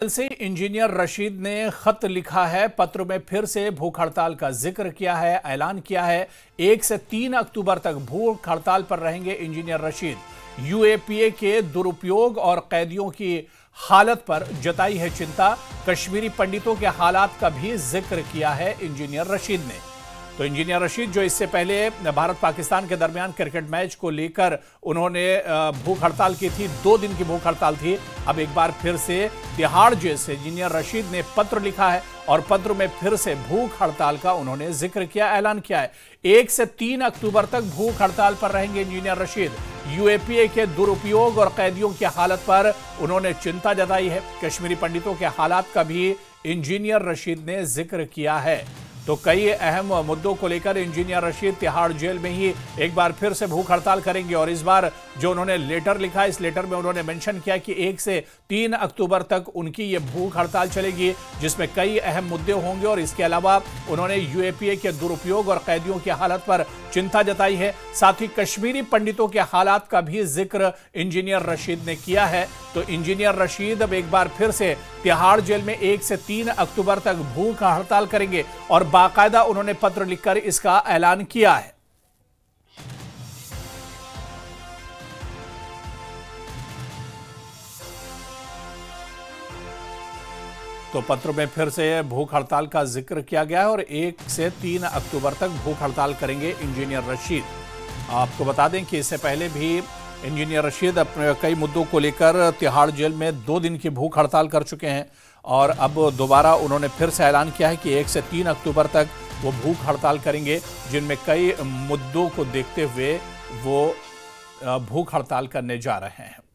से इंजीनियर रशीद ने खत लिखा है। पत्र में फिर से भूख हड़ताल का जिक्र किया है, ऐलान किया है 1 से 3 अक्टूबर तक भूख हड़ताल पर रहेंगे इंजीनियर रशीद। यूएपीए के दुरुपयोग और कैदियों की हालत पर जताई है चिंता। कश्मीरी पंडितों के हालात का भी जिक्र किया है इंजीनियर रशीद ने। तो इंजीनियर रशीद जो इससे पहले भारत पाकिस्तान के दरमियान क्रिकेट मैच को लेकर उन्होंने भूख हड़ताल की थी, 2 दिन की भूख हड़ताल थी। अब एक बार फिर से तिहाड़ जेल से इंजीनियर रशीद ने पत्र लिखा है और पत्र में फिर से भूख हड़ताल का उन्होंने जिक्र किया, ऐलान किया है। 1 से 3 अक्टूबर तक भूख हड़ताल पर रहेंगे इंजीनियर रशीद। यूएपीए के दुरुपयोग और कैदियों की हालत पर उन्होंने चिंता जताई है। कश्मीरी पंडितों के हालात का भी इंजीनियर रशीद ने जिक्र किया है। तो कई अहम मुद्दों को लेकर इंजीनियर रशीद तिहाड़ जेल में ही एक बार फिर से भूख हड़ताल करेंगे। और इस बार जो उन्होंने लेटर लिखा, इस लेटर में उन्होंने मेंशन किया कि 1 से 3 अक्टूबर तक उनकी ये भूख हड़ताल चलेगी, जिसमें कई अहम मुद्दे होंगे। और इसके अलावा उन्होंने यूएपीए के दुरुपयोग और कैदियों की हालत पर चिंता जताई है। साथ ही कश्मीरी पंडितों के हालात का भी जिक्र इंजीनियर रशीद ने किया है। तो इंजीनियर रशीद अब एक बार फिर से तिहाड़ जेल में 1 से 3 अक्टूबर तक भूख हड़ताल करेंगे और बाकायदा उन्होंने पत्र लिखकर इसका ऐलान किया है। तो पत्र में फिर से भूख हड़ताल का जिक्र किया गया है और 1 से 3 अक्टूबर तक भूख हड़ताल करेंगे इंजीनियर रशीद। आपको बता दें कि इससे पहले भी इंजीनियर रशीद अपने कई मुद्दों को लेकर तिहाड़ जेल में 2 दिन की भूख हड़ताल कर चुके हैं और अब दोबारा उन्होंने फिर से ऐलान किया है कि 1 से 3 अक्टूबर तक वो भूख हड़ताल करेंगे, जिनमें कई मुद्दों को देखते हुए वो भूख हड़ताल करने जा रहे हैं।